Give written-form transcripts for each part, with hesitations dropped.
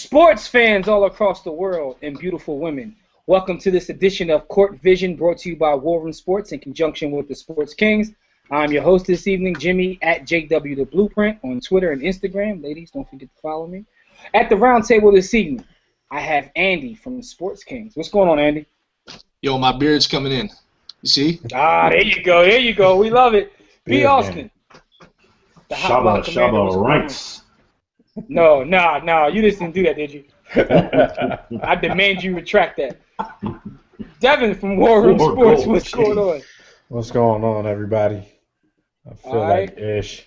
Sports fans all across the world and beautiful women, welcome to this edition of Court Vision brought to you by Wolverine Sports in conjunction with the Sports Kings. I'm your host this evening, Jimmy, at JW The Blueprint on Twitter and Instagram. Ladies, don't forget to follow me. At the round table this evening, I have Andy from the Sports Kings. What's going on, Andy? Yo, my beard's coming in. You see? There you go. There you go. We love it. B. Yeah, Austin. The Shaba ranks. No, you just didn't do that, did you? I demand you retract that. Devin from War Room Sports, what's going on? What's going on, everybody? I feel like ish.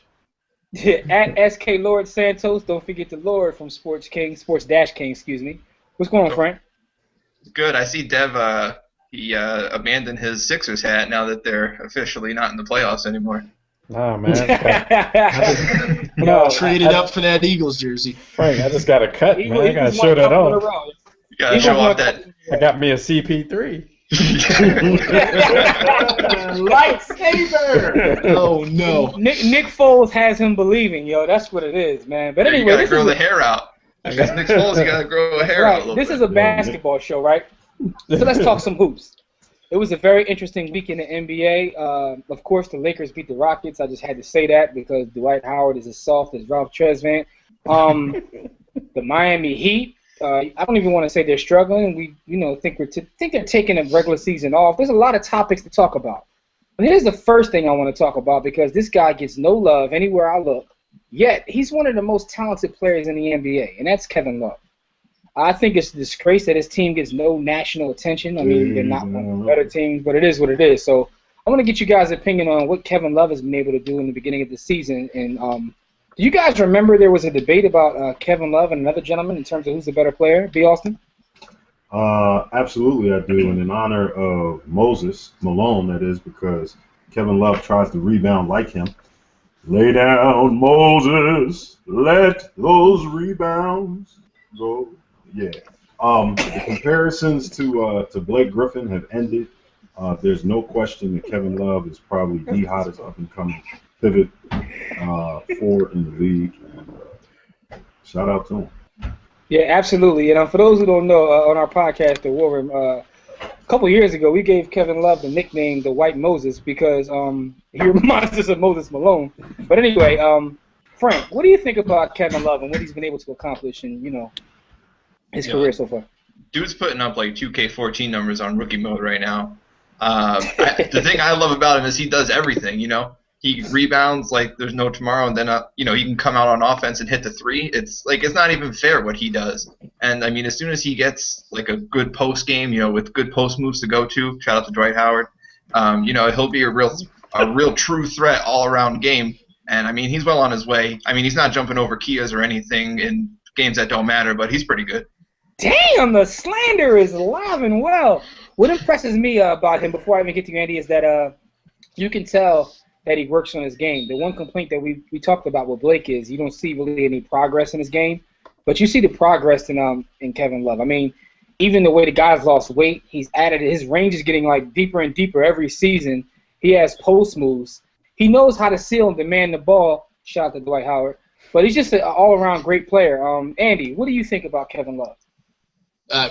At SK Lord Santos, don't forget the Lord from Sports King, Sports-King, excuse me. What's going on, Frank? Good. I see Dev, he abandoned his Sixers hat now that they're officially not in the playoffs anymore. Nah, man. Traded up for that Eagles jersey. Frank, I just got a cut, man. I got to show that off. You got to show off that. I got me a CP3. Lightsaber! Oh, no. Nick Foles has him believing, yo. That's what it is, man. But anyway, you got to grow the hair out. If it's Nick Foles, you got to grow a hair out a little This bit. is a basketball show, right? So let's talk some hoops. It was a very interesting week in the NBA. Of course, the Lakers beat the Rockets. I just had to say that because Dwight Howard is as soft as Ralph Tresvant. The Miami Heat, I don't even want to say they're struggling. We, think they're taking a regular season off. There's a lot of topics to talk about. But here's the first thing I want to talk about because this guy gets no love anywhere I look. Yet he's one of the most talented players in the NBA, and that's Kevin Love. I think it's a disgrace that his team gets no national attention. I mean, they're not one of the better teams, but it is what it is. So I want to get you guys' opinion on what Kevin Love has been able to do in the beginning of the season. And do you guys remember there was a debate about Kevin Love and another gentleman in terms of who's the better player? B. Austin? Absolutely, I do. And in honor of Moses Malone, that is, because Kevin Love tries to rebound like him. Lay down, Moses. Let those rebounds go. Yeah. The comparisons to Blake Griffin have ended. There's no question that Kevin Love is probably the hottest up-and-coming pivot forward in the league. And, shout out to him. Yeah, absolutely. And for those who don't know, on our podcast, The War Room, a couple years ago, we gave Kevin Love the nickname the White Moses because he reminds us of Moses Malone. But anyway, Frank, what do you think about Kevin Love and what he's been able to accomplish in, his career so far? Dude's putting up like 2K14 numbers on rookie mode right now. The thing I love about him is he does everything, He rebounds like there's no tomorrow, and then, he can come out on offense and hit the three. It's not even fair what he does. And, I mean, as soon as he gets like a good post game, with good post moves to go to, shout out to Dwight Howard, he'll be a real true threat all around game. And, I mean, he's well on his way. I mean, he's not jumping over Kias or anything in games that don't matter, but he's pretty good. Damn, the slander is alive and well. What impresses me about him, before I even get to you, Andy, is that you can tell that he works on his game. The one complaint that we talked about with Blake is you don't see really any progress in his game, but you see the progress in Kevin Love. I mean, even the way the guy's lost weight, he's added, his range is getting like deeper and deeper every season. He has post moves. He knows how to seal and demand the ball. Shout out to Dwight Howard. But he's just an all-around great player. Andy, what do you think about Kevin Love?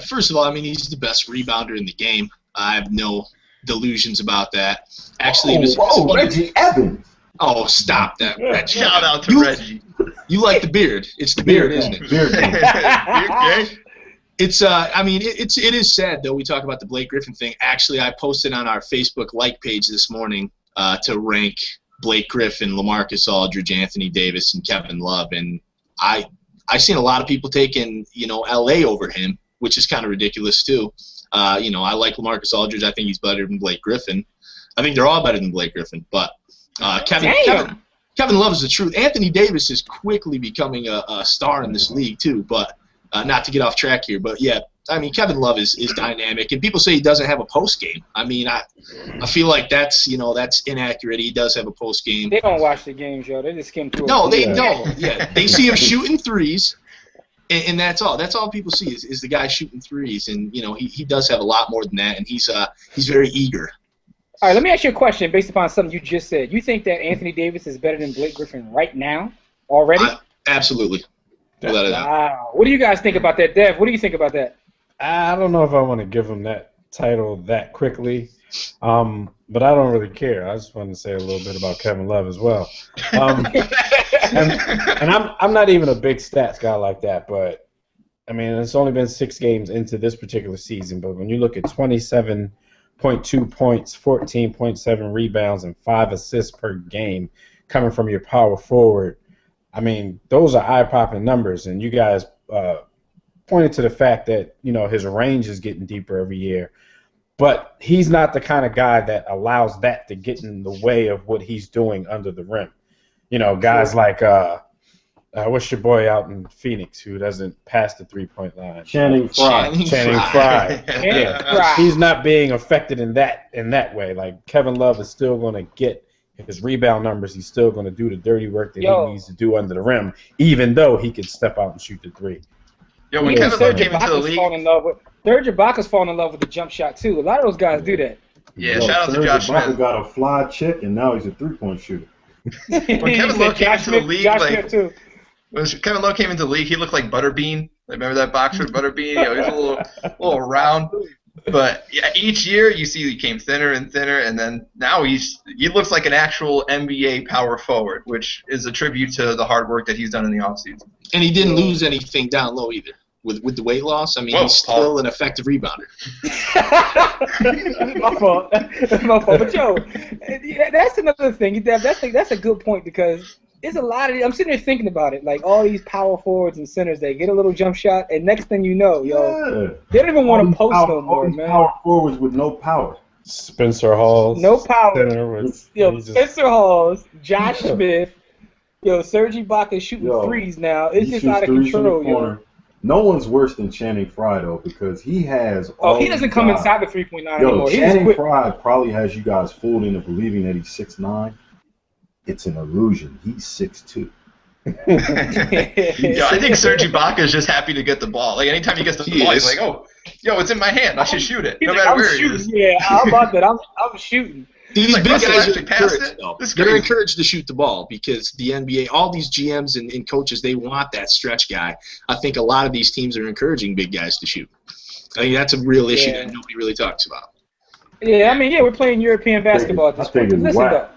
First of all, I mean, he's the best rebounder in the game. I have no delusions about that. Actually, Reggie Evans. Oh, stop that, Reggie. Shout out to Reggie. You like the beard. It's the beard, isn't it? Beard. It's I mean, it is sad though. We talk about the Blake Griffin thing. Actually, I posted on our Facebook like page this morning to rank Blake Griffin, LaMarcus Aldridge, Anthony Davis, and Kevin Love, and I've seen a lot of people taking LA over him, which is kind of ridiculous too. I like LaMarcus Aldridge. I think he's better than Blake Griffin. I think they're all better than Blake Griffin, but Kevin Love is the truth. Anthony Davis is quickly becoming a star in this league too, but not to get off track here, but yeah, I mean, Kevin Love is dynamic, and people say he doesn't have a post game. I mean, I feel like that's inaccurate. He does have a post game. They don't watch the games, yo. They just skim through. No, they don't. Yeah, they see him shooting threes, and that's all. That's all people see is the guy shooting threes, and he does have a lot more than that, and he's very eager. All right, let me ask you a question based upon something you just said. You think that Anthony Davis is better than Blake Griffin right now, already? Absolutely. Without a doubt. Wow. What do you guys think about that, Dev? What do you think about that? I don't know if I want to give him that title that quickly, but I don't really care. I just want to say a little bit about Kevin Love as well. And I'm not even a big stats guy like that, but I mean, it's only been 6 games into this particular season, but when you look at 27.2 points, 14.7 rebounds, and 5 assists per game coming from your power forward, I mean, those are eye-popping numbers, and you guys pointed to the fact that, you know, his range is getting deeper every year, but he's not the kind of guy that allows that to get in the way of what he's doing under the rim. You know, guys like what's your boy out in Phoenix who doesn't pass the 3-point line? Channing Frye. Channing Frye. Yeah. He's not being affected in that way. Like, Kevin Love is still going to get his rebound numbers. He's still going to do the dirty work that he needs to do under the rim, even though he could step out and shoot the 3. Yo, when Kevin Love came into the league, Serge Ibaka's falling in love with the jump shot too. A lot of those guys do that. Yeah, shout out to Josh Smith. Serge Ibaka got a fly chick, and now he's a 3-point shooter. When Kevin Love came into the league, when Kevin Love came into the league, he looked like Butterbean. Remember that boxer, Butterbean? You know, he was a little round. But yeah, each year you see he came thinner and thinner, and then now he looks like an actual NBA power forward, which is a tribute to the hard work that he's done in the offseason. And he didn't lose anything down low either. With the weight loss, I mean, he's still an effective rebounder. My fault. My fault. But yo, that's another thing. That's a good point, because there's a lot of. I'm sitting there thinking about it. Like, all these power forwards and centers, they get a little jump shot, and next thing you know, they don't even want to post no more, man. Power forwards with no power. Spencer Hall. No power. With, Spencer Halls, Josh Smith. Serge Ibaka shooting threes now. It's just out of control, yo. No one's worse than Channing Frye, though, because he has he doesn't come inside the 3-point line anymore. Channing Frye probably has you guys fooled into believing that he's 6'9". It's an illusion. He's 6'2". I think Serge Ibaka is just happy to get the ball. Like, anytime he gets the ball, he's like, oh, it's in my hand. I should shoot it, no matter where it is. Yeah, how about that? I'm shooting. These like, big guys are encouraged, They're encouraged to shoot the ball, because the NBA, all these GMs and coaches, they want that stretch guy. I think a lot of these teams are encouraging big guys to shoot. I mean, that's a real issue that nobody really talks about. Yeah, I mean, we're playing European basketball at this point. Listen, though.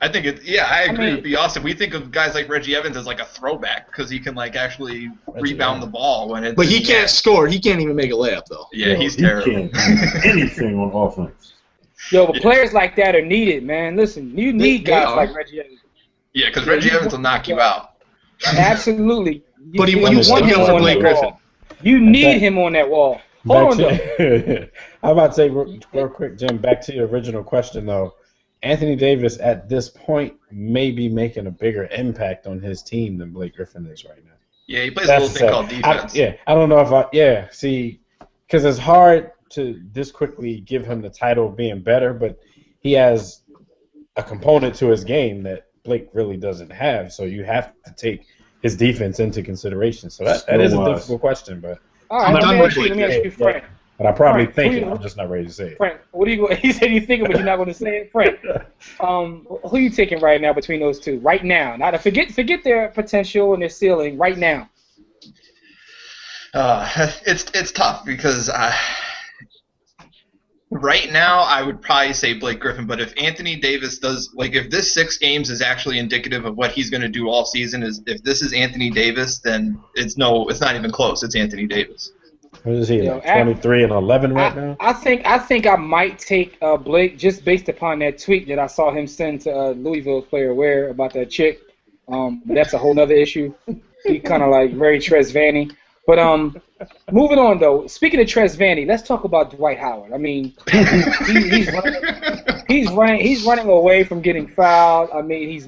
I think I agree with Austin. We think of guys like Reggie Evans as like a throwback, because he can like actually rebound the ball when it's. But he can't score. He can't even make a layup, though. Yeah, he's terrible. He can't do anything on offense. But players like that are needed, man. Listen, you need guys like Reggie Evans. Yeah, because Reggie Evans will knock you out. Absolutely. But he want him for Blake Griffin. You need him on that wall. Hold on, though. I'm about to say real quick, Jim, back to your original question, though. Anthony Davis, at this point, may be making a bigger impact on his team than Blake Griffin is right now. Yeah, he plays a little thing called defense. I don't know if see, because it's hard to this quickly give him the title of being better, but he has a component to his game that Blake really doesn't have, so you have to take his defense into consideration. So that is a difficult question, but all right, let me ask you, Frank. But I probably think it. I'm just not ready to say it. Frank, he said you think it, but you're not going to say it. Frank, who are you taking right now between those two? Right now, now to forget their potential and their ceiling. Right now. It's tough, because right now I would probably say Blake Griffin. But if Anthony Davis does, like, if this 6 games is actually indicative of what he's going to do all season, if this is Anthony Davis, then it's not even close. It's Anthony Davis. What is he, like 23 and 11 right now? I think I might take Blake, just based upon that tweet that I saw him send to Louisville player Ware about that chick. But that's a whole nother issue. He kind of like very Trez Vanny. But moving on, though. Speaking of Trez Vanny, let's talk about Dwight Howard. I mean, he's running away from getting fouled. I mean, he's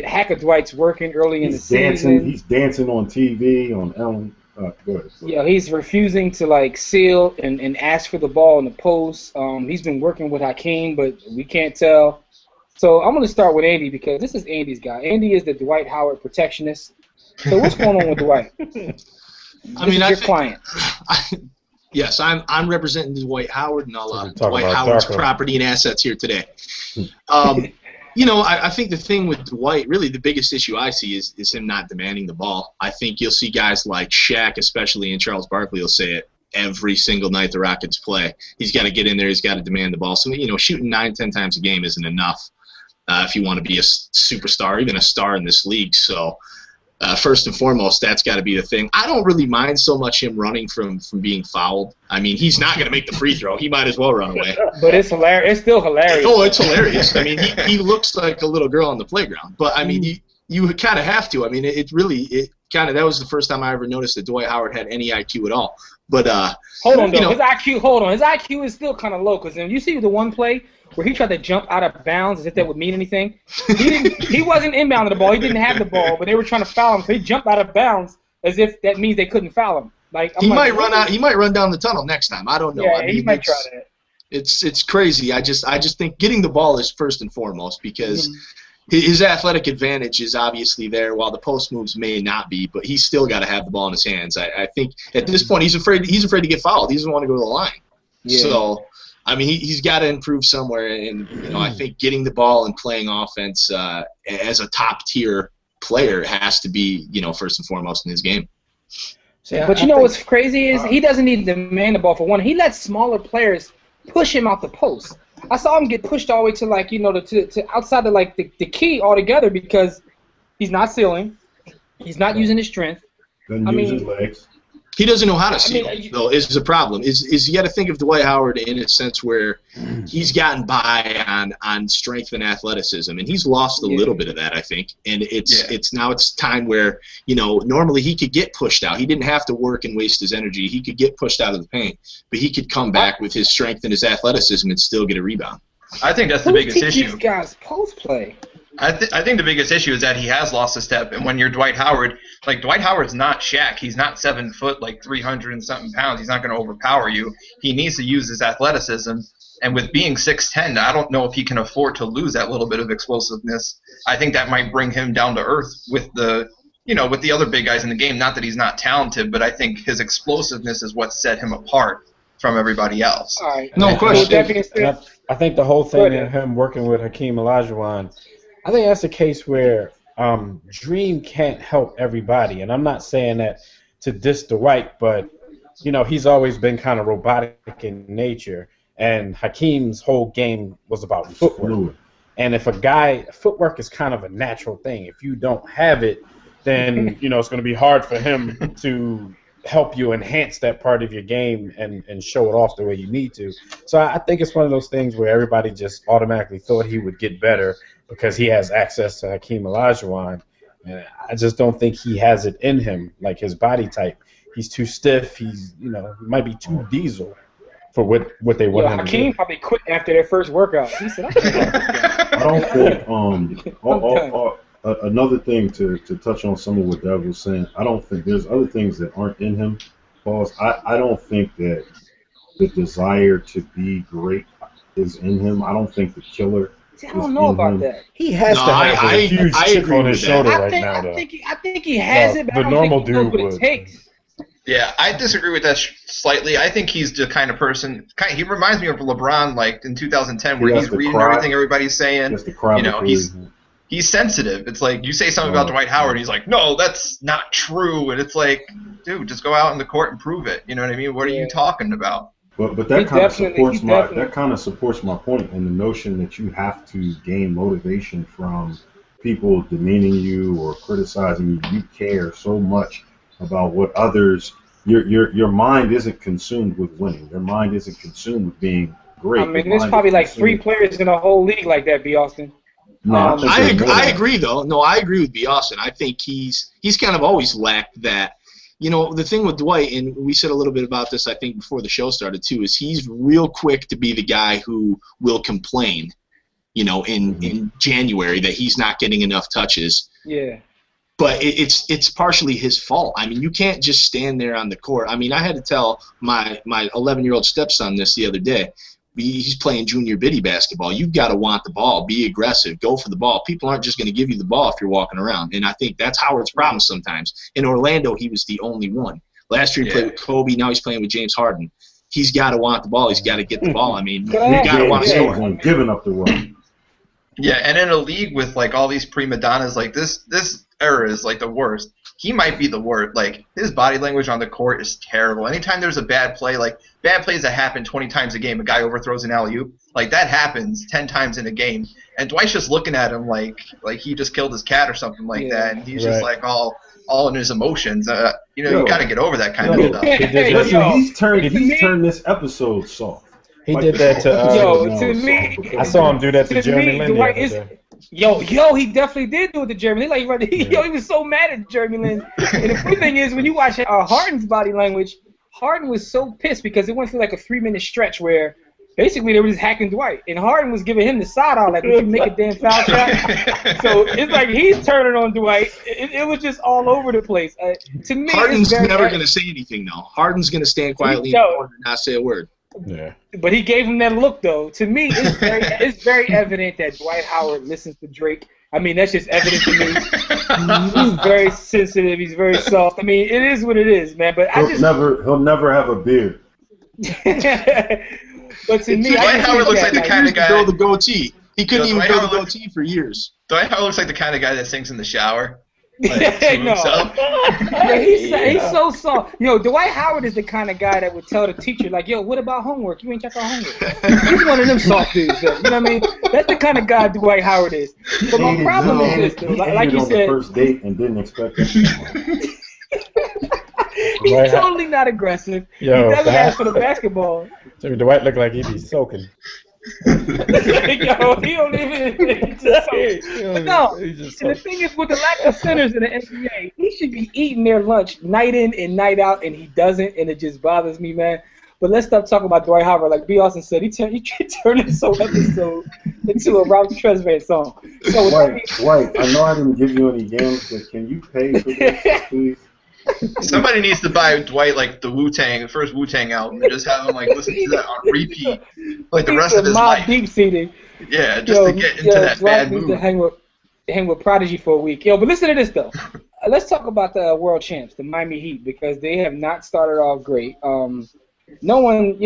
Hacker Dwight's working early in the season. He's dancing on TV on Ellen. Go ahead. Yeah, he's refusing to like seal and ask for the ball in the post. He's been working with Hakeem, but we can't tell. So I'm going to start with Andy, because this is Andy's guy. Andy is the Dwight Howard protectionist. So what's going on with Dwight? Your client. Yes, I'm representing Dwight Howard and all Dwight Howard's property and assets here today. I think the thing with Dwight, really the biggest issue I see is him not demanding the ball. I think you'll see guys like Shaq, especially, and Charles Barkley will say it every single night the Rockets play. He's got to get in there. He's got to demand the ball. So, shooting 9-10 times a game isn't enough if you want to be a superstar, even a star in this league. So, first and foremost, that's got to be the thing. I don't really mind so much him running from being fouled. I mean, he's not going to make the free throw. He might as well run away. But it's hilarious. It's still hilarious. Oh, it's hilarious. I mean, he looks like a little girl on the playground. But, I mean, you kind of have to. I mean, it that was the first time I ever noticed that Dwight Howard had any IQ at all. But hold on, though. His IQ is still kind of low, because you see the one play where he tried to jump out of bounds as if that would mean anything. He wasn't inbounding the ball. He didn't have the ball, but they were trying to foul him, so he jumped out of bounds as if that means they couldn't foul him. He might run down the tunnel next time. I don't know. Yeah, he might try that. It's crazy. I just think getting the ball is first and foremost, because his athletic advantage is obviously there, while the post moves may not be, but he's still got to have the ball in his hands. I think at this point he's afraid to get fouled. He doesn't want to go to the line. Yeah. So, I mean, he's got to improve somewhere, and I think getting the ball and playing offense as a top-tier player has to be, first and foremost in his game. But what's crazy is he doesn't need to demand the ball for one. He lets smaller players push him out the post. I saw him get pushed all the way to to outside of the key altogether, because he's not sealing, he's not using his strength. Doesn't use his legs. He doesn't know how to seal, though, is the problem. Is you got to think of Dwight Howard in a sense where he's gotten by on strength and athleticism, and he's lost a little bit of that, I think. And it's time where, normally he could get pushed out. He didn't have to work and waste his energy. He could get pushed out of the paint, but he could come back with his strength and his athleticism and still get a rebound. I think that's the biggest issue. These guys post play. I think the biggest issue is that he has lost a step, and when you're Dwight Howard, Dwight Howard's not Shaq. He's not 7 foot, 300 and something pounds. He's not going to overpower you. He needs to use his athleticism, and with being 6'10", I don't know if he can afford to lose that little bit of explosiveness. I think that might bring him down to earth with the other big guys in the game. Not that he's not talented, but I think his explosiveness is what set him apart from everybody else. All right. No question. I think the whole thing in him working with Hakeem Olajuwon, I think that's a case where Dream can't help everybody. And I'm not saying that to diss Dwight, but, he's always been kind of robotic in nature. And Hakeem's whole game was about footwork. And if footwork is kind of a natural thing. If you don't have it, then, it's going to be hard for him to help you enhance that part of your game and show it off the way you need to. So I think it's one of those things where everybody just automatically thought he would get better because he has access to Hakeem Olajuwon. And I just don't think he has it in him, like his body type. He's too stiff. He's, he might be too diesel for what they want him to do. Hakeem probably quit after their first workout. He said, I don't think another thing to touch on some of what Dev was saying, I don't think there's other things that aren't in him. I don't think that the desire to be great is in him. I don't think the killer. I don't know about that. He has to have a huge chip on his shoulder right now, though. I think he has it, but the I don't normal think he knows dude what it takes. Yeah, I disagree with that slightly. I think he's the kind of person. He reminds me of LeBron, in 2010, where he's reading everything everybody's saying. He's sensitive. It's like you say something about Dwight Howard, he's like, no, that's not true. And it's like, dude, just go out in the court and prove it. You know what I mean? What are you talking about? But that kind of supports my point in the notion that you have to gain motivation from people demeaning you or criticizing you. You care so much about what others. Your mind isn't consumed with winning. Your mind isn't consumed with being great. I mean, there's probably 3 players in the whole league like that, B. Austin. No, I agree though. No, I agree with B. Austin. I think he's kind of always lacked that. The thing with Dwight, and we said a little bit about this, I think, before the show started too, is he's real quick to be the guy who will complain, in January that he's not getting enough touches. Yeah. But it's partially his fault. I mean, you can't just stand there on the court. I mean, I had to tell my 11-year-old stepson this the other day. He's playing junior biddy basketball. You've got to want the ball, be aggressive, go for the ball. People aren't just going to give you the ball if you're walking around. And I think that's Howard's problem sometimes. In Orlando, he was the only one. Last year he played with Kobe. Now he's playing with James Harden. He's got to want the ball. He's got to get the ball. I mean, you got to want to score. Giving up the run. Yeah, and in a league with like all these prima donnas, like this era is like the worst. He might be the worst. Like his body language on the court is terrible. Anytime there's a bad play, like bad plays that happen 20 times a game, a guy overthrows an alley-oop, like that happens 10 times in a game. And Dwight's just looking at him like he just killed his cat or something like that, and he's just like all in his emotions. You got to get over that kind of stuff. He's turned this episode soft. He did that to to me. I saw him do that to Jeremy Lin. Dwight he definitely did do it to Jeremy Lin. He was so mad at Jeremy Lin. And the funny thing is, when you watch Harden's body language, Harden was so pissed because it went through like a 3-minute stretch where basically they were just hacking Dwight, and Harden was giving him the side eye, like, "Would you make a damn foul shot?" So it's like he's turning on Dwight. It was just all over the place. To me, Harden's never going to say anything though. Harden's going to stand quietly in the corner and not say a word. Yeah. But he gave him that look, though. To me, it's very evident that Dwight Howard listens to Drake. I mean, that's just evident to me. He's very sensitive. He's very soft. I mean, it is what it is, man. But he'll never have a beard. But to me, Dwight Howard looks like the kind of guy. Grow the goatee. He couldn't even grow the goatee for years. Dwight Howard looks like the kind of guy that sings in the shower. Like, he's so soft. Dwight Howard is the kind of guy that would tell the teacher, like, "Yo, what about homework? You ain't check our homework." He's one of them soft dudes. You know what I mean? That's the kind of guy Dwight Howard is. But my problem is this, though. Like you said, on the first date and didn't expect it. He's totally not aggressive. He doesn't ask for the basketball. Dwight looked like he'd be soaking. He don't even. But no, and the thing is, with the lack of centers in the NBA, he should be eating their lunch night in and night out, and he doesn't, and it just bothers me, man. But let's stop talking about Dwight Howard. Like B. Austin said, he turned this whole episode into a Ralph Tresvant song. So White, I know I didn't give you any games, but can you pay for this, please? Somebody needs to buy Dwight like the first Wu-Tang album, and just have him like listen to that on repeat, like the rest of his life. Deep seating. Yeah, just to get into that bad mood. To hang with Prodigy for a week. But listen to this though. Let's talk about the world champs, the Miami Heat, because they have not started off great. No one,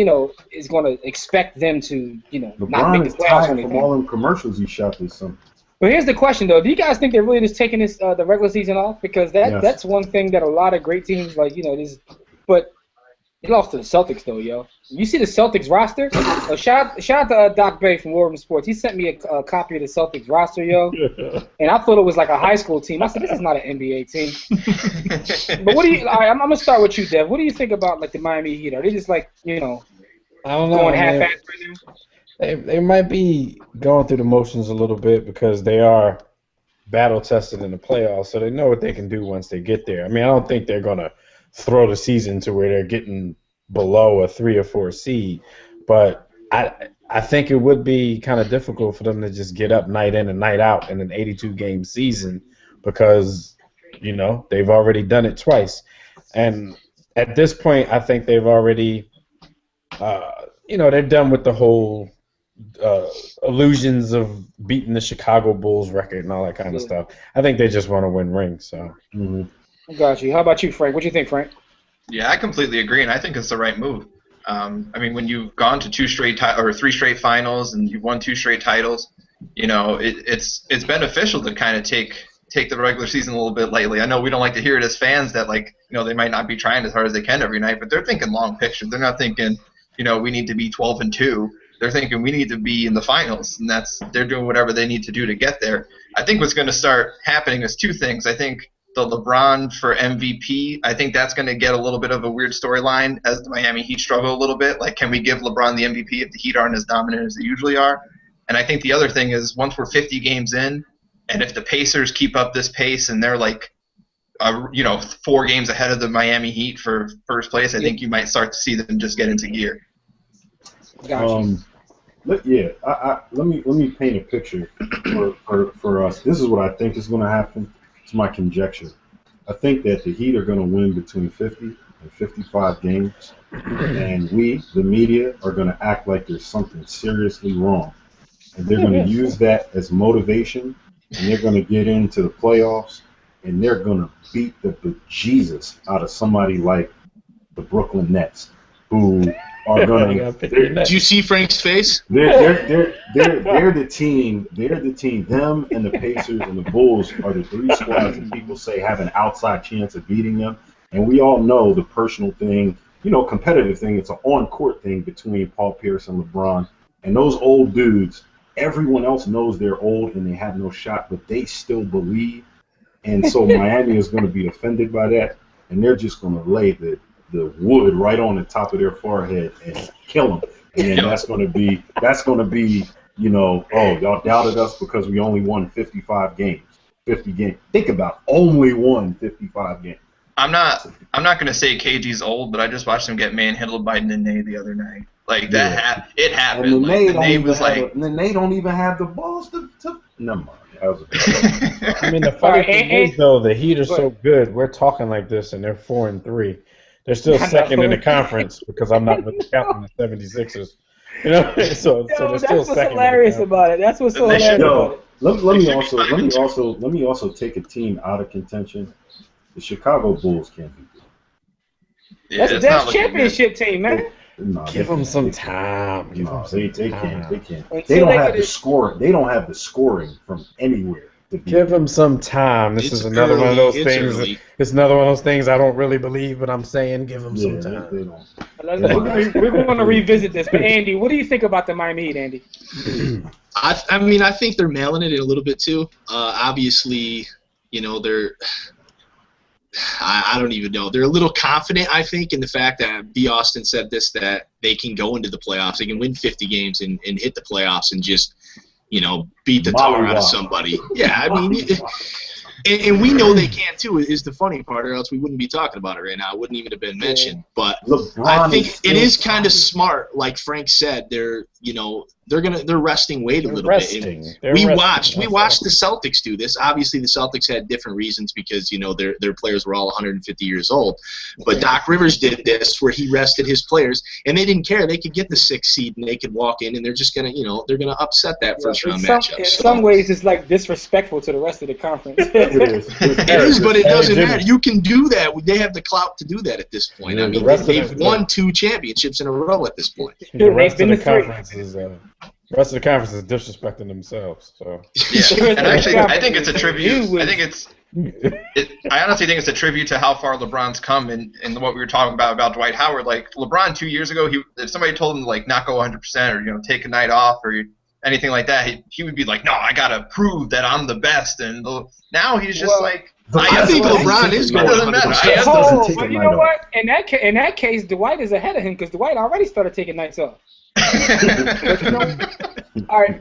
is going to expect them to, not make the playoffs or anything. From all them commercials he shot this summer. But here's the question, though. Do you guys think they're really just taking this the regular season off? Because that's one thing that a lot of great teams, but they lost to the Celtics, though, yo. You see the Celtics roster? Shout out to Doc Bay from Warren Sports. He sent me a copy of the Celtics roster, yo. And I thought it was like a high school team. I said, this is not an NBA team. But what do you? I'm going to start with you, Dev. What do you think about the Miami Heat? Are they just I don't know, going half-assed right now? They might be going through the motions a little bit because they are battle-tested in the playoffs, so they know what they can do once they get there. I mean, I don't think they're going to throw the season to where they're getting below a 3 or 4 seed, but I think it would be kind of difficult for them to just get up night in and night out in an 82-game season because, they've already done it twice. And at this point, I think they've already, they're done with the whole illusions of beating the Chicago Bulls record and all that kind of stuff. I think they just want to win rings. So. I got you. How about you, Frank? What do you think, Frank? Yeah, I completely agree, and I think it's the right move. I mean, when you've gone to 3 straight finals and you've won 2 straight titles, it's beneficial to kind of take the regular season a little bit lightly. I know we don't like to hear it as fans that they might not be trying as hard as they can every night, but they're thinking long picture. They're not thinking, we need to be 12-2. They're thinking we need to be in the finals, and they're doing whatever they need to do to get there. I think what's going to start happening is 2 things. I think the LeBron for MVP, I think that's going to get a little bit of a weird storyline as the Miami Heat struggle a little bit. Like, can we give LeBron the MVP if the Heat aren't as dominant as they usually are? And I think the other thing is once we're 50 games in, and if the Pacers keep up this pace and they're 4 games ahead of the Miami Heat for first place, I think you might start to see them just get into gear. Gotcha. Let me paint a picture for us. This is what I think is going to happen. It's my conjecture. I think that the Heat are going to win between 50 and 55 games, and we, the media, are going to act like there's something seriously wrong. And they're going to use that as motivation, and they're going to get into the playoffs, and they're going to beat the bejesus out of somebody like the Brooklyn Nets, who are going You gotta to. pick your Did neck. you see Frank's face? They're the team. They're the team. Them and the Pacers and the Bulls are the three squads that people say have an outside chance of beating them. And we all know the personal thing, competitive thing. It's an on-court thing between Paul Pierce and LeBron. And those old dudes, everyone else knows they're old and they have no shot, but they still believe. And so Miami is going to be offended by that, and they're just going to lay the wood right on the top of their forehead and kill them. And that's going to be, y'all doubted us because we only won 50 games. Think about it, only won 55 games. I'm not gonna say KG's old, but I just watched him get manhandled by Nene the other night. Like that, it happened. And Like, Nene was like, they don't even have the balls to never mind. That was I mean, the funny thing is, though, the Heat are so good. We're talking like this, and they're 4-3. They're still second in the conference because I'm not really counting the 76ers. So they're that's still what's second. hilarious about it. That's what's so hilarious about it. Let me also take a team out of contention. The Chicago Bulls can't be good. yeah, That's championship team, man. No, Give them some time. Give them some they time. can't. They can't. Until They don't they have get the score. They don't have the scoring from anywhere to beat Give them some time. This It's is another one of those it's things. early. It's another one of those things I don't really believe, but I'm saying give them some time. They don't. We're going to revisit this. But Andy, what do you think about the Miami Heat, Andy? I mean, I think they're mailing it a little bit too. Obviously, they're. I don't even know. They're a little confident, I think, in the fact that B. Austin said this, that they can go into the playoffs. They can win 50 games and hit the playoffs and just, beat the tar out of somebody. Yeah, I mean, and we know they can too, is the funny part, or else we wouldn't be talking about it right now. It wouldn't even have been mentioned. But I think it is kind of smart, like Frank said. They're resting weight a little bit. We watched the Celtics do this. Obviously, the Celtics had different reasons because their players were all 150 years old. But Doc Rivers did this where he rested his players, and they didn't care. They could get the 6th seed and they could walk in, and they're just gonna upset that first round matchup. In some ways, it's like disrespectful to the rest of the conference. It is, but it doesn't matter. You can do that. They have the clout to do that at this point. I mean, they've won 2 championships in a row at this point. The rest of the conference is disrespecting themselves. So yeah, and actually, I think it's a tribute. I honestly think it's a tribute to how far LeBron's come and what we were talking about Dwight Howard. Like LeBron 2 years ago, if somebody told him to not go 100% or take a night off or anything like that, he would be like, no, I gotta prove that I'm the best. And now he's just I think LeBron is going. It doesn't matter. But you know what? In that case, Dwight is ahead of him because Dwight already started taking nights off. All right,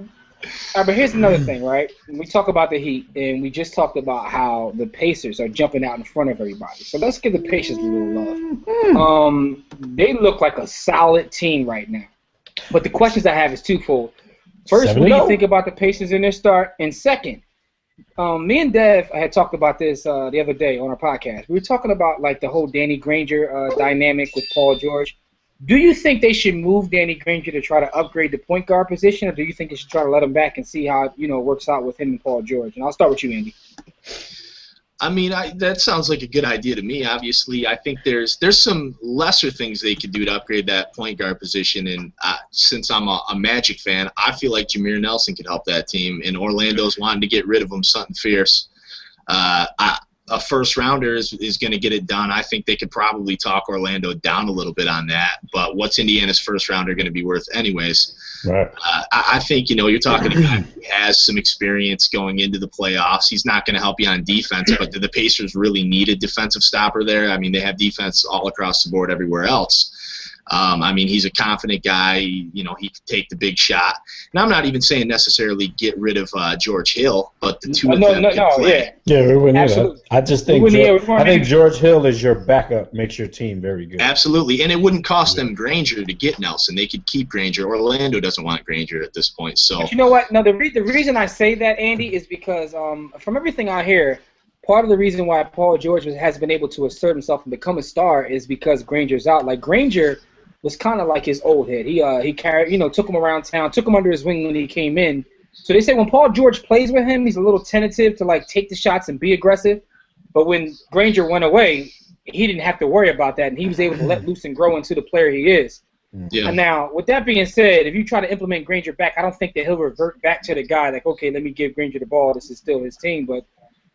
but here's another thing, right? We talk about the Heat, and we just talked about how the Pacers are jumping out in front of everybody. So let's give the Pacers a little love. They look like a solid team right now. But the questions I have is twofold. First, what do you think about the Pacers in their start? And second, me and Dev had talked about this the other day on our podcast. We were talking about the whole Danny Granger dynamic with Paul George. Do you think they should move Danny Granger to try to upgrade the point guard position, or do you think they should try to let him back and see how it works out with him and Paul George? And I'll start with you, Andy. I mean, that sounds like a good idea to me. Obviously, I think there's some lesser things they could do to upgrade that point guard position. And since I'm a Magic fan, I feel like Jameer Nelson could help that team. And Orlando's wanting to get rid of him, something fierce. A first rounder is going to get it done. I think they could probably talk Orlando down a little bit on that. But what's Indiana's first rounder going to be worth anyways? Right. I think, you're talking a guy who has some experience going into the playoffs. He's not going to help you on defense, but do the Pacers really need a defensive stopper there? I mean, they have defense all across the board everywhere else. I mean, he's a confident guy. He could take the big shot. And I'm not even saying necessarily get rid of George Hill, but the two of them can play. Yeah, we wouldn't do that. I just think George Hill is your backup, makes your team very good. Absolutely, and it wouldn't cost them Granger to get Nelson. They could keep Granger. Orlando doesn't want Granger at this point. So but you know what? No, the reason I say that, Andy, is because from everything I hear, part of the reason why Paul George has been able to assert himself and become a star is because Granger's out. Like Granger was kind of like his old head. He carried, took him around town, took him under his wing when he came in. So they say when Paul George plays with him, he's a little tentative to take the shots and be aggressive. But when Granger went away, he didn't have to worry about that, and he was able to let loose and grow into the player he is. Yeah. And now, with that being said, if you try to implement Granger back, I don't think that he'll revert back to the guy like, okay, let me give Granger the ball. This is still his team, but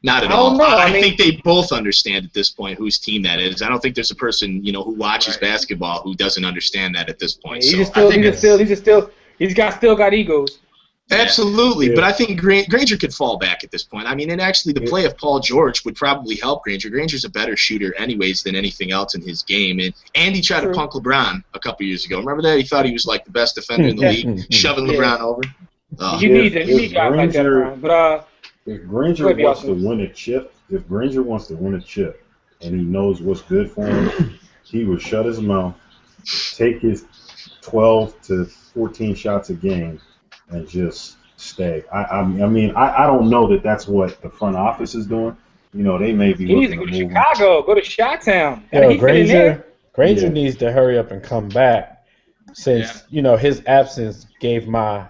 Not at I all. don't know. I I think they both understand at this point whose team that is. I don't think there's a person who watches basketball who doesn't understand that at this point. He's still got egos. Absolutely, but I think Granger could fall back at this point. I mean, and actually the play of Paul George would probably help Granger. Granger's a better shooter anyways than anything else in his game. And he tried to punk LeBron a couple years ago. Remember that? He thought he was like the best defender in the league, shoving LeBron over. You need guys like that, Brian. But if Granger wants to win a chip, and he knows what's good for him, he would shut his mouth, take his 12 to 14 shots a game, and just stay. I mean, I don't know that that's what the front office is doing. They may be. He needs to go to Chicago, go to Chi-Town. Granger needs to hurry up and come back, since his absence gave my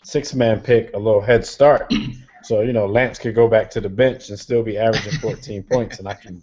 six-man pick a little head start. So Lance could go back to the bench and still be averaging 14 points, and I can.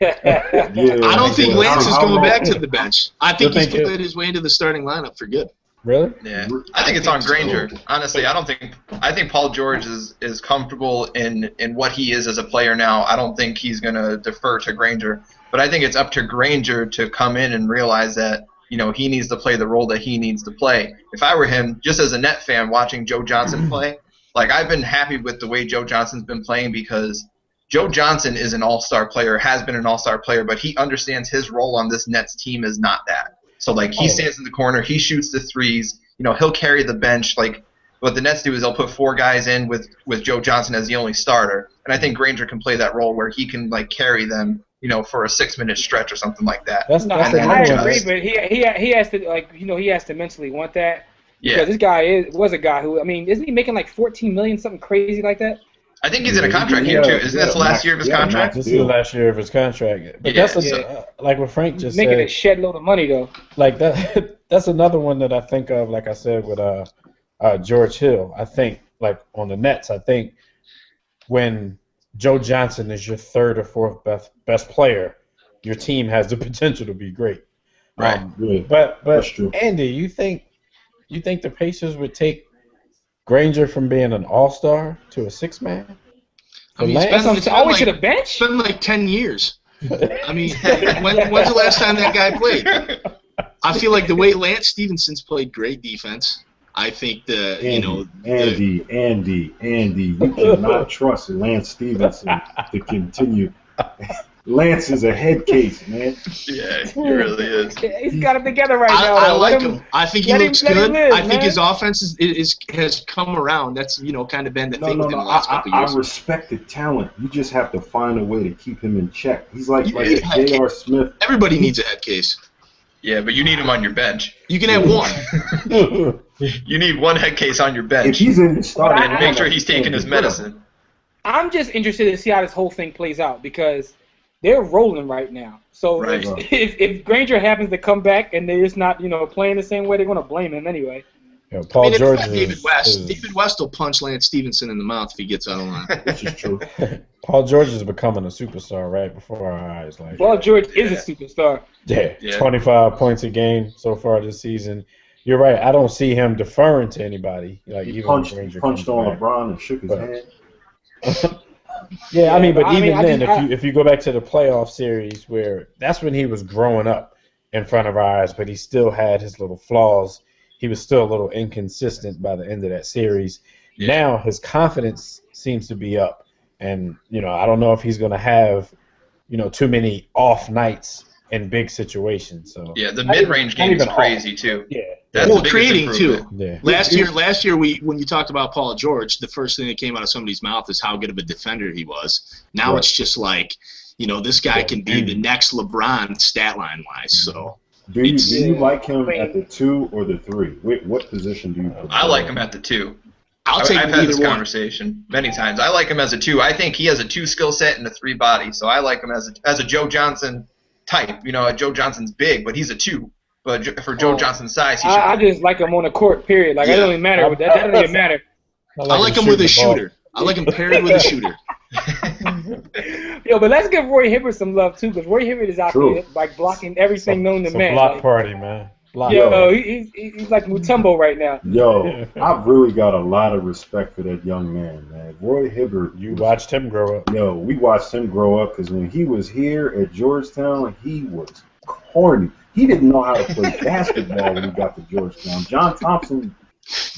I don't think Lance is going back to the bench. I think he's played his way into the starting lineup for good. Really? Yeah, I think it's on Granger. Honestly, I think Paul George is comfortable in what he is as a player now. I don't think he's going to defer to Granger, but I think it's up to Granger to come in and realize that he needs to play the role that he needs to play. If I were him, just as a Net fan watching Joe Johnson play, like I've been happy with the way Joe Johnson's been playing, because Joe Johnson is an all-star player, has been an all-star player, but he understands his role on this Nets team is not that. So, like, he stands in the corner, he shoots the threes, he'll carry the bench. Like, what the Nets do is they'll put four guys in with Joe Johnson as the only starter. And I think Granger can play that role where he can, like, carry them, for a 6-minute stretch or something like that. I agree, but he has to, like, he has to mentally want that. Yeah. Because this guy was a guy who, I mean, isn't he making like $14 million, something crazy like that? I think he's in a contract year, too. Isn't this the last year of his contract? This is the last year of his contract. But that's like what Frank just making said. a shed load of money, though. Like that. That's another one that I think of, like I said, with George Hill. I think, like, on the Nets, I think when Joe Johnson is your third or fourth best player, your team has the potential to be great. Right. But Andy, you think the Pacers would take Granger from being an all-star to a six-man? I mean, it's always to the bench? It's been like 10 years. I mean, when's the last time that guy played? I feel like the way Lance Stephenson's played great defense. I think Andy, you cannot trust Lance Stephenson to continue. Lance is a head case, man. Yeah, he really is. He's got it together right now. I like him. I think he looks good. I think his man. offense has come around. That's kind of been the thing within the last couple I years. respect the talent. You just have to find a way to keep him in check. He's like J.R. Smith. Everybody needs a head case. Yeah, but you need him on your bench. You can have one. You need one head case on your bench. If he's in the starting, and make sure he's taking his medicine. I'm just interested to see how this whole thing plays out, because they're rolling right now. So if Granger happens to come back and they're just not, playing the same way, they're going to blame him anyway. Paul George David West. David West will punch Lance Stephenson in the mouth if he gets out of line. which is true. Paul George is becoming a superstar right before our eyes. Like, Paul George is a superstar. Yeah, 25 points a game so far this season. You're right. I don't see him deferring to anybody. Like, He even punched Granger on comes back. LeBron and shook his hand. Yeah, I mean, but even then, just, if you go back to the playoff series, where that's when he was growing up in front of our eyes, but he still had his little flaws. He was still a little inconsistent by the end of that series. Yeah. Now his confidence seems to be up, and I don't know if he's going to have too many off nights in big situations. So yeah, the mid-range game is crazy too. Yeah, that's creating too. Yeah. Last year, when you talked about Paul George, the first thing that came out of somebody's mouth is how good of a defender he was. Now it's just like, this guy can be the next LeBron stat line wise. So do you like him at the 2 or the 3? What position do you prefer? I like him at the 2. I've had this conversation many times. I like him as a 2. I think he has a 2 skill set and a 3 body. So I like him as a Joe Johnson type. Joe Johnson's big, but he's a 2. But for Joe Johnson's size, he should. I just like him on the court. Period. Like, it doesn't even matter. That doesn't even matter. I like him with a shooter. I like him paired with a shooter. Yo, but let's give Roy Hibbert some love too, because Roy Hibbert is out there like blocking everything known to man. Block party, man. Yo, he's like Mutombo right now. Yo, I've really got a lot of respect for that young man, man. Roy Hibbert. You watched him grow up. Yo, we watched him grow up because when he was here at Georgetown, he was corny. He didn't know how to play basketball when he got to Georgetown. John Thompson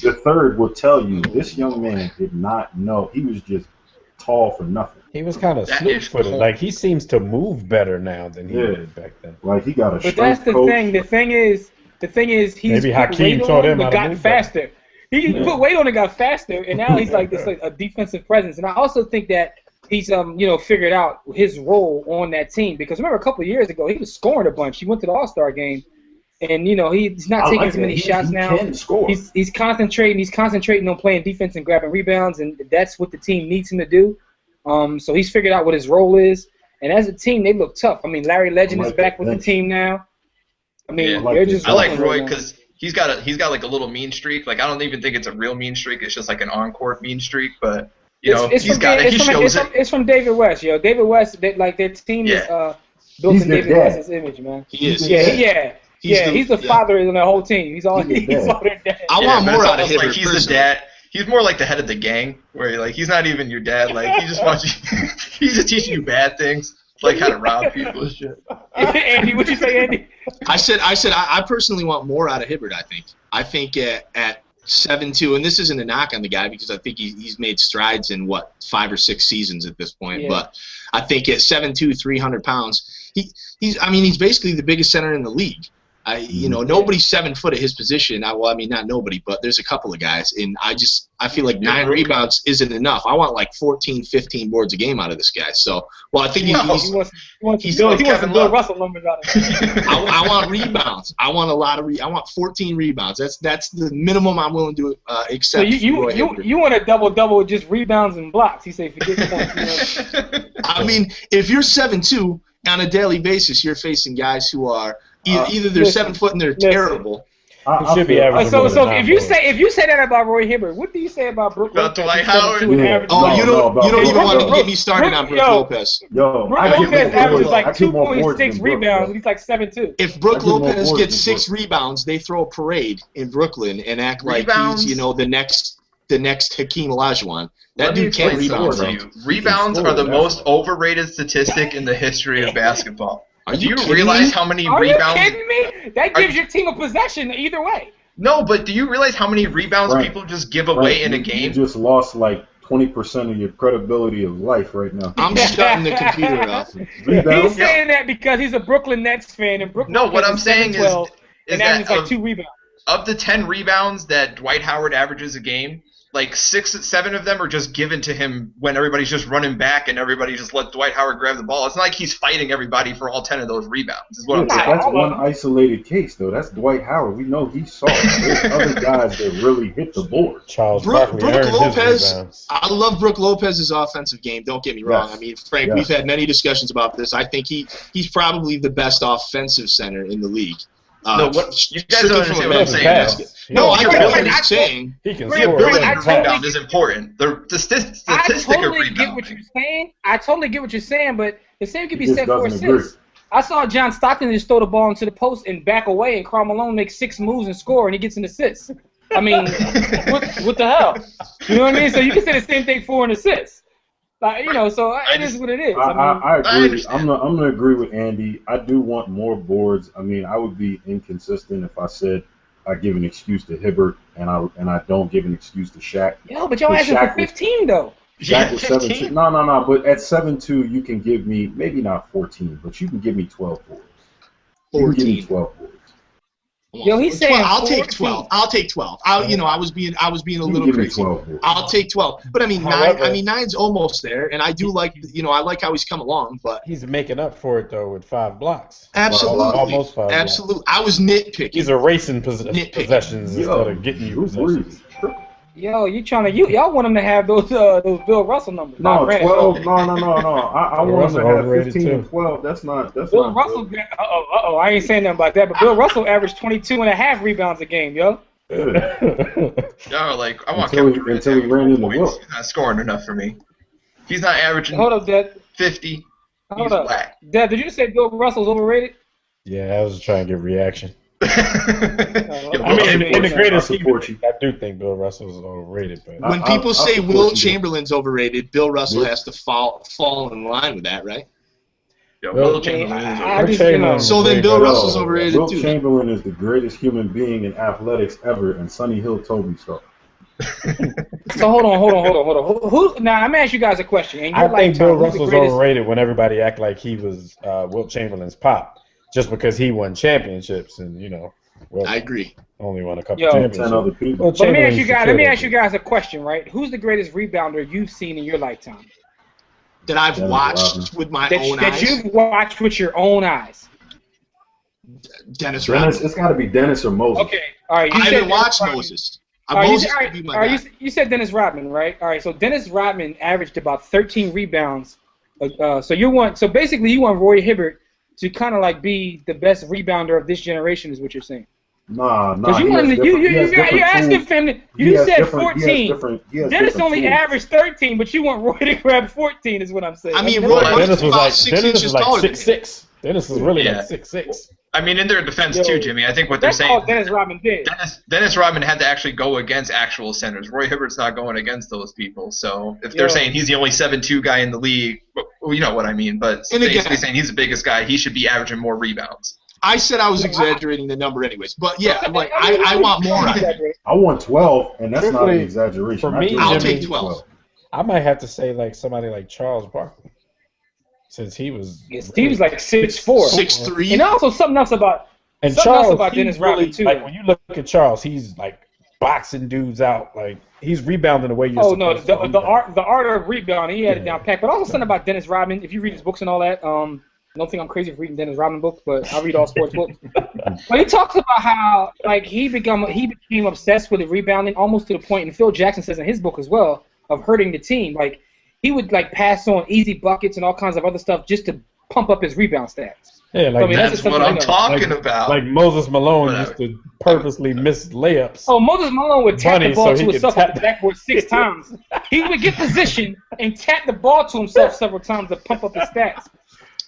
III will tell you this young man did not know. He was just tall for nothing. He was kind of sleep-footed. Like, he seems to move better now than he did back then. Like, he got a But that's the coach. thing. The thing is, he's Maybe put Hakeem weight taught on him how but to got move faster. He put weight on and got faster, and now he's like this like a defensive presence. And I also think that he's figured out his role on that team, because remember a couple of years ago he was scoring a bunch. He went to the All-Star game, and he's not taking as many shots now. He can score. He's concentrating. He's concentrating on playing defense and grabbing rebounds, and that's what the team needs him to do. So he's figured out what his role is, and as a team they look tough. I mean, Larry Legend is back with the team now. I mean, they're just. I like Roy because he's got like a little mean streak. Like, I don't even think it's a real mean streak. It's just like an on-court mean streak. But he shows it. It's from David West, yo. David West, their team is built in David West's image, man. He is. He's the father in the whole team. He's all their dad. I want more out of him. Like, he's the dad. He's more like the head of the gang, where he's not even your dad. Like, he just wants you. He's just teaching you bad things, like how to rob people and shit. Andy, what'd you say, Andy? I said I personally want more out of Hibbert. I think at 7'2", and this isn't a knock on the guy because I think he's made strides in 5 or 6 seasons at this point. Yeah. But I think at 7'2", 300 pounds, he's basically the biggest center in the league. Nobody's 7 foot at his position. Not nobody, but there's a couple of guys, and I feel like 9 rebounds isn't enough. I want like 14, 15 boards a game out of this guy. So, I think he wants to build Russell numbers out of him. I want rebounds. I want a lot of I want 14 rebounds. That's the minimum I'm willing to accept. So you want a double with just rebounds and blocks? You say forget points. I mean, if you're 7'2" on a daily basis, you're facing guys who are. Either they're 7 foot and they're terrible. It should be average. So if you say that about Roy Hibbert, what do you say about Brook Lopez? Dwight Howard. You don't even want to get me started on Brook Lopez. Brook Lopez averages like 2.6 rebounds. He's like 7'2". If Brook Lopez gets 6 rebounds, they throw a parade in Brooklyn and act like he's the next Hakeem Olajuwon. That dude can't rebound. Rebounds are the most overrated statistic in the history of basketball. Do you realize how many rebounds? Are you kidding me? That gives your team a possession either way. No, but do you realize how many rebounds people just give away in a game? You just lost like 20% of your credibility of life right now. I'm shutting the computer off. He's saying that because he's a Brooklyn Nets fan, and Brooklyn. No, what I'm saying is that like 2 rebounds. Of the 10 rebounds that Dwight Howard averages a game, like 7 of them are just given to him when everybody's just running back and everybody just let Dwight Howard grab the ball. It's not like he's fighting everybody for all 10 of those rebounds. Is what I'm saying. That's one isolated case, though. That's Dwight Howard. We know he's soft. There's other guys that really hit the board. Brook Lopez. I love Brook Lopez's offensive game. Don't get me wrong. I mean, Frank, we've had many discussions about this. I think he's probably the best offensive center in the league. No, you guys don't understand what I'm saying. No, I get what you're saying. He can the ability to rebound is important. The statistic of rebound. Get what you're saying. I totally get what you're saying, but the same could be said for assists. I saw John Stockton just throw the ball into the post and back away, and Karl Malone makes 6 moves and score, and he gets an assist. I mean, what the hell? You know what I mean? So you can say the same thing for an assist. Like, so it is what it is. I agree. I'm gonna agree with Andy. I do want more boards. I mean, I would be inconsistent if I said I give an excuse to Hibbert and I don't give an excuse to Shaq. Yo, but y'all asking for 15 though. Shaq was 7'2". No. But at 7'2", you can give me maybe not 14, but you can give me 12 boards. 14. You can give me 12 boards. Yo, he's saying I'll take 12. I was being a little crazy. I'll take 12. But I mean, 9. I mean, 9's almost there, and I do like. I like how he's come along. But he's making up for it though with 5 blocks. Absolutely, almost 5. Absolutely, blocks. I was nitpicking. He's erasing possessions instead of getting you possessions. Yo, y'all want him to have those Bill Russell numbers? No, 12. No. I want him to have 15 and 12. That's Bill Russell. I ain't saying nothing about that. But Bill Russell averaged 22.5 rebounds a game, yo. Yo, like I want Kevin Durant until he ran into points. He's not scoring enough for me. He's not averaging. Hold up, Dad. 50. Hold up, Dad. Did you say Bill Russell's overrated? Yeah, I was trying to get reaction. I mean, in the greater scheme, I do think Bill Russell is overrated. But when people say Will Chamberlain's overrated, Bill Russell has to fall in line with that, right? Yeah, Will Chamberlain is overrated. So then Bill Russell's overrated Will too. Will Chamberlain is the greatest human being in athletics ever, and Sonny Hill told me so. So hold on. Who? Now I'm gonna ask you guys a question. I think Bill Russell's overrated when everybody act like he was Wilt Chamberlain's pop, just because he won championships and I agree. Only won a couple championships. Other people. Well, but let me ask you guys a question, right? Who's the greatest rebounder you've seen in your lifetime? That I've watched with my own eyes. That you've watched with your own eyes. Dennis Rodman. It's got to be Dennis or Moses. Okay, all right. I haven't watched Moses. You said Dennis Rodman, right? All right. So Dennis Rodman averaged about 13 rebounds. So basically, you want Roy Hibbert to kind of like be the best rebounder of this generation, is what you're saying. Nah. Because you're asking him. You said 14. Dennis only averaged 13, but you want Roy to grab 14, is what I'm saying. I mean, Roy Dennis was like 6'6". Dennis was really like 6'6". I mean, in their defense too, Jimmy. I think what they're saying. That's all Dennis Rodman did. Dennis Rodman had to actually go against actual centers. Roy Hibbert's not going against those people. So if they're saying he's the only 7'2" guy in the league, well, you know what I mean. But basically saying he's the biggest guy, he should be averaging more rebounds. I said I was exaggerating the number anyways, but yeah, like I want more on it. I want 12, and that's not an exaggeration. For me, I'll take 12. I might have to say like somebody like Charles Barkley, since he was. He was like 6'4", 6'3", and also something else about Dennis Rodman too. Like when you look at Charles, he's like boxing dudes out, like he's rebounding the way you're. The art of rebounding, he had it down pat. But also something about Dennis Rodman. If you read his books and all that, I don't think I'm crazy for reading Dennis Rodman books, but I read all sports books. But he talks about how like he became obsessed with the rebounding almost to the point, and Phil Jackson says in his book as well, of hurting the team. Like he would like pass on easy buckets and all kinds of other stuff just to pump up his rebound stats. Yeah, like that's what I'm talking about. Like Moses Malone used to purposely miss layups. Oh, Moses Malone would tap the ball to himself at the backboard 6 times. He would get position and tap the ball to himself several times to pump up his stats.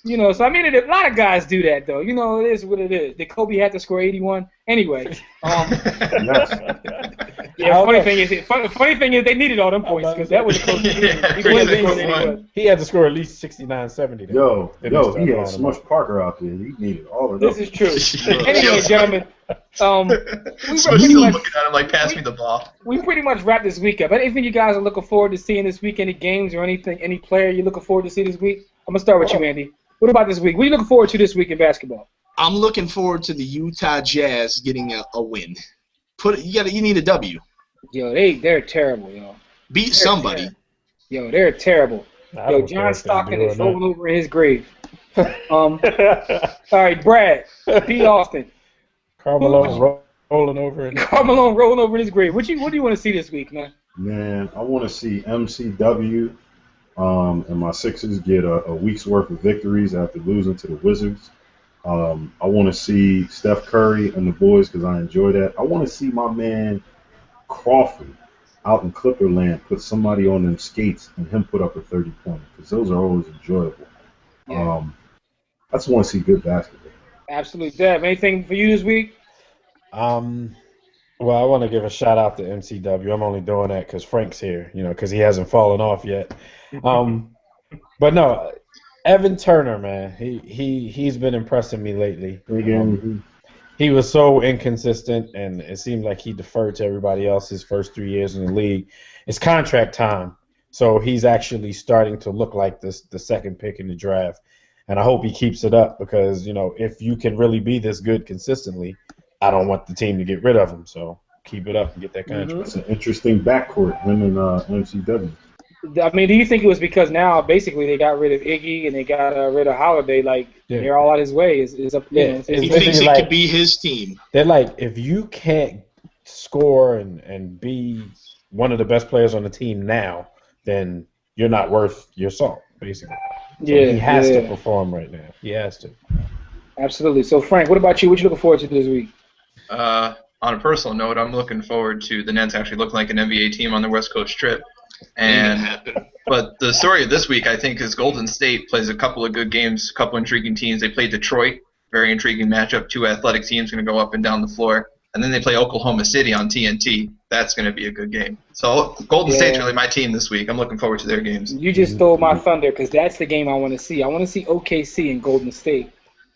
So I mean, a lot of guys do that, though. It is what it is. Did Kobe have to score 81? Anyway. Funny thing is they needed all them points because that was the closest. He had to score at least 69, 70. Yo, he had Smush Parker out there. He needed all of them. This is true. Anyway, gentlemen, Smush still looking at him like, pass me the ball. We pretty much wrapped this week up. Anything you guys are looking forward to seeing this week? Any games or anything? Any player you're looking forward to see this week? I'm gonna start with you, Andy. What about this week? What are you looking forward to this week in basketball? I'm looking forward to the Utah Jazz getting a win. You need a W. Yo, they're terrible, yo. Beat somebody. Yo, they're terrible. Yo, John Stockton is rolling over in his grave. All right, Brad. Pete Austin. Carmelo rolling over in his grave. What do you want to see this week, man? Man, I want to see MCW and my Sixers get a week's worth of victories after losing to the Wizards. I want to see Steph Curry and the boys because I enjoy that. I want to see my man Crawford out in Clipperland put somebody on them skates and him put up a 30-pointer because those are always enjoyable. Yeah. I just want to see good basketball. Absolutely. Deb, anything for you this week? Well, I want to give a shout out to MCW. I'm only doing that because Frank's here, because he hasn't fallen off yet. But no, Evan Turner, man, he's been impressing me lately. He was so inconsistent, and it seemed like he deferred to everybody else his first 3 years in the league. It's contract time, so he's actually starting to look like the second pick in the draft. And I hope he keeps it up because, if you can really be this good consistently, I don't want the team to get rid of him. So keep it up and get that contract. It's an interesting backcourt, him and MCW. I mean, do you think it was because now basically they got rid of Iggy and they got rid of Holiday? Like they're all out his way. Is up. He thinks it could be his team. They're like, if you can't score and be one of the best players on the team now, then you're not worth your salt, basically. So he has to perform right now. He has to. Absolutely. So Frank, what about you? What you looking forward to this week? On a personal note, I'm looking forward to the Nets actually looking like an NBA team on the West Coast trip. But the story of this week, I think, is Golden State plays a couple of good games, a couple intriguing teams. They played Detroit, Very intriguing matchup. Two athletic teams going to go up and down the floor. And then they play Oklahoma City on TNT. That's going to be a good game. So Golden State's really my team this week. I'm looking forward to their games. You just stole my thunder because that's the game I want to see. I want to see OKC and Golden State.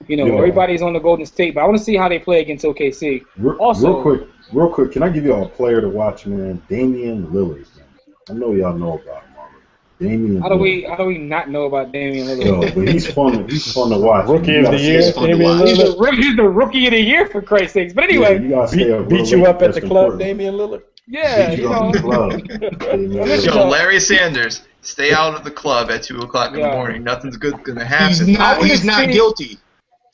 You know, everybody's on the Golden State, but I want to see how they play against OKC. Real quick, can I give y'all a player to watch, man? Damian Lillard. Man. I know y'all know about him already. Damian. How do we not know about Damian Lillard? Yo, but he's fun to watch. Rookie of the year. He's the rookie of the year for Christ's sakes. But anyway, beat you up at the club, Damian Lillard. Yeah, beat you up at the club. Larry Sanders, stay out of the club at 2 o'clock in the morning. Nothing's good gonna happen. He's not guilty.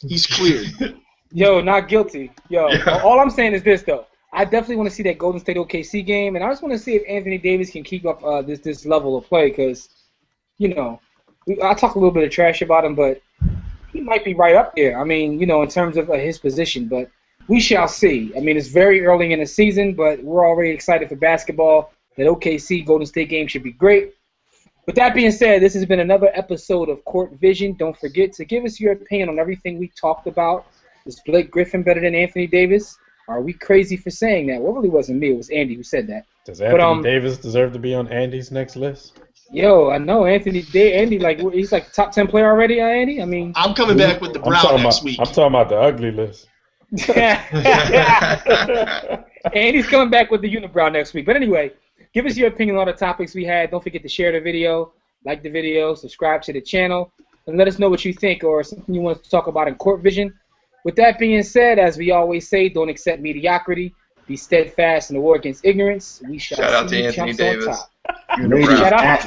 He's cleared. Yo, not guilty. All I'm saying is this though. I definitely want to see that Golden State OKC game, and I just want to see if Anthony Davis can keep up this level of play because, you know, I talk a little bit of trash about him, but he might be right up there. I mean, you know, in terms of his position, but we shall see. I mean, it's very early in the season, but we're already excited for basketball. That OKC Golden State game should be great. With that being said, this has been another episode of Court Vision. Don't forget to give us your opinion on everything we talked about. Is Blake Griffin better than Anthony Davis? Are we crazy for saying that? Well, it really wasn't me. It was Andy who said that. Does Anthony Davis deserve to be on Andy's next list? Yo, I know Andy, he's like top 10 player already, Andy? I mean, I'm coming back with the Brown next week. I'm talking about the ugly list. Andy's coming back with the Unibrow next week. But anyway, give us your opinion on the topics we had. Don't forget to share the video, like the video, subscribe to the channel, and let us know what you think or something you want us to talk about in Court Vision. With that being said, as we always say, don't accept mediocrity. Be steadfast in the war against ignorance. We shall Shout out to see Anthony chumps Davis. on top. Shout out.